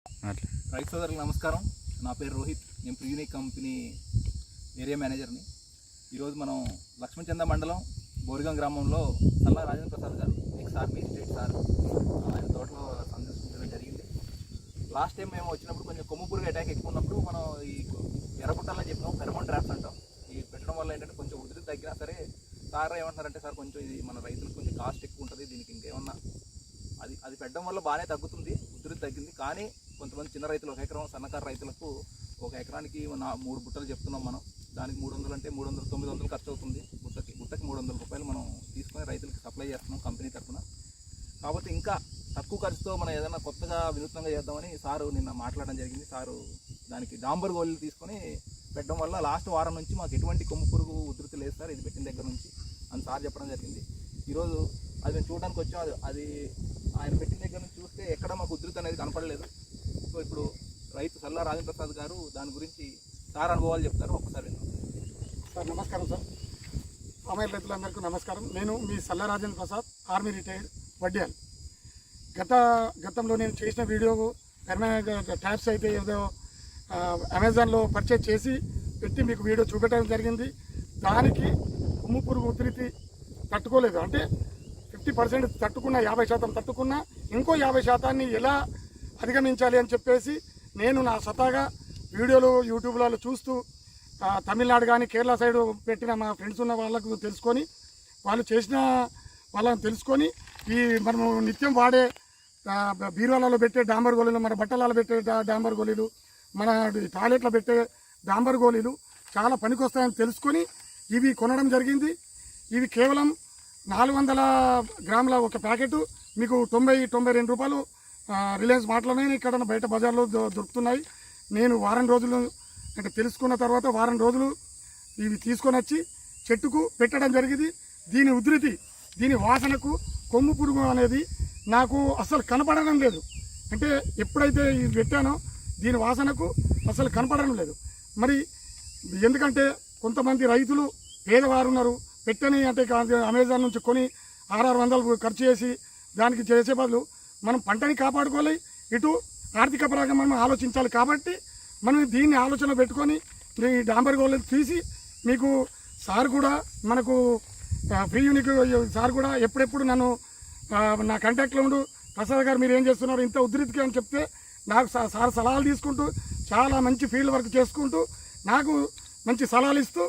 రైతు సోదరులకు నమస్కారం. నా పేరు రోహిత్. నేను ప్రీయూనిక్ కంపెనీ ఏరియా మేనేజర్ని. ఈరోజు మనం లక్ష్మణచంద మండలం బోరిగం గ్రామంలో సల్లా రాజేంద్ర ప్రసాద్ గారు ఎక్స్ ఆర్మీ స్టేట్ సార్ ఆయన తోటలో సందర్శించడం జరిగింది. లాస్ట్ టైం మేము వచ్చినప్పుడు కొంచెం కొమ్ము పురుగు అటాక్ ఎక్కువ ఉన్నప్పుడు మనం ఈ ఎర్రపుట్టాలని చెప్పినాం, ఫెరమోన్ ట్రాప్స్ అంటాం. ఈ పెట్టడం వల్ల ఏంటంటే కొంచెం ఉధృతి తగ్గినా సరే సార్ ఏమంటున్నారంటే, సార్ కొంచెం ఇది మన రైతులకు కొంచెం కాస్ట్ ఎక్కువ ఉంటుంది, దీనికి ఇంకేమన్నా అది పెట్టడం వల్ల బాగానే తగ్గుతుంది, ఉధృతి తగ్గింది. కానీ కొంతమంది చిన్న రైతులు, ఒక ఎకరం సన్నకారు రైతులకు ఒక ఎకరానికి 3 బుట్టలు చెప్తున్నాం మనం. దానికి 300 అంటే 300 900 ఖర్చు అవుతుంది. బుట్టకి 300 రూపాయలు మనం తీసుకొని రైతులకు సప్లై చేస్తున్నాం కంపెనీ తరఫున. కాబట్టి ఇంకా తక్కువ ఖర్చుతో మనం ఏదైనా కొత్తగా వినూత్నంగా చేద్దామని సారు నిన్న మాట్లాడడం జరిగింది. సారు దానికి డాంబర్ గోళీలు తీసుకొని పెట్టడం వల్ల లాస్ట్ వారం నుంచి మాకు ఎటువంటి కొమ్ము పురుగు ఉధృతి లేదు సార్, ఇది పెట్టిన దగ్గర నుంచి అని సార్ చెప్పడం జరిగింది. ఈరోజు అది మేము చూడడానికి వచ్చాం. అది ఆయన పెట్టిన దగ్గర నుంచి చూస్తే ఎక్కడ మాకు ఉధృతి అనేది కనపడలేదు. సో ఇప్పుడు రైతు సల్లా రాజేంద్ర ప్రసాద్ గారు దాని గురించి సార్ అనుభవాలు చెప్తారు. ఒక్కసారి సార్ నమస్కారం. సార్ అమ్మాయి రైతులందరికీ నమస్కారం. నేను మీ సల్లా రాజేంద్ర ప్రసాద్, ఆర్మీ రిటైర్డ్, వడ్డియాల్. గతంలో నేను చేసిన వీడియో ట్యాబ్స్ అయితే ఏదో అమెజాన్లో పర్చేజ్ చేసి పెట్టి మీకు వీడియో చూపెట్టడం జరిగింది. దానికి కొమ్ము పురుగు ఉధృతి తట్టుకోలేదు. అంటే 50% తట్టుకున్న, 50% తట్టుకున్న, ఇంకో 50% ఎలా అధిగమించాలి అని చెప్పేసి నేను నా స్వతహాగా వీడియోలు యూట్యూబ్లలో చూస్తూ తమిళనాడు కానీ కేరళ సైడ్ పెట్టిన మా ఫ్రెండ్స్ ఉన్న వాళ్ళకు తెలుసుకొని, వాళ్ళు చేసిన వాళ్ళని తెలుసుకొని, ఈ మనము నిత్యం వాడే బీరువాలలో పెట్టే డాంబర్ గోళీలు, మన బట్టలలో పెట్టే డాంబర్ గోళీలు, మన టాయిలెట్లో పెట్టే డాంబర్ గోళీలు చాలా పనికొస్తాయని తెలుసుకొని ఇవి కొనడం జరిగింది. ఇవి కేవలం 400 గ్రాముల ఒక ప్యాకెట్ మీకు 92 రూపాయలు రిలయన్స్ మార్ట్లోనే ఇక్కడ బయట బజార్లో దొరుకుతున్నాయి. నేను వారం రోజులు అంటే తెలుసుకున్న తర్వాత వారం రోజులు ఇవి తీసుకొని వచ్చి చెట్టుకు పెట్టడం జరిగింది. దీని ఉధృతి, దీని వాసనకు కొమ్ము పురుగు అనేది నాకు అసలు కనపడడం లేదు. అంటే ఎప్పుడైతే ఇది పెట్టానో దీని వాసనకు అసలు కనపడడం లేదు. మరి ఎందుకంటే కొంతమంది రైతులు పేదవారు ఉన్నారు, పెట్టని అంటే అమెజాన్ నుంచి కొని 600 ఖర్చు చేసి దానికి చేసే బదులు మనం పంటని కాపాడుకోవాలి, ఇటు ఆర్థిక పరంగా మనం ఆలోచించాలి. కాబట్టి మనం దీన్ని ఆలోచన పెట్టుకొని ఈ డాంబర్ గోళీలు తీసి మీకు సార్ కూడా మనకు ప్రీయూనిక్ సార్ కూడా ఎప్పుడెప్పుడు నన్ను నా కాంటాక్ట్లో ఉండు, ప్రసాద్ గారు మీరు ఏం చేస్తున్నారు ఇంత ఉధృతికి అని చెప్తే నాకు సార్ సలహాలు తీసుకుంటూ చాలా మంచి ఫీల్డ్ వర్క్ చేసుకుంటూ నాకు మంచి సలహాలు ఇస్తూ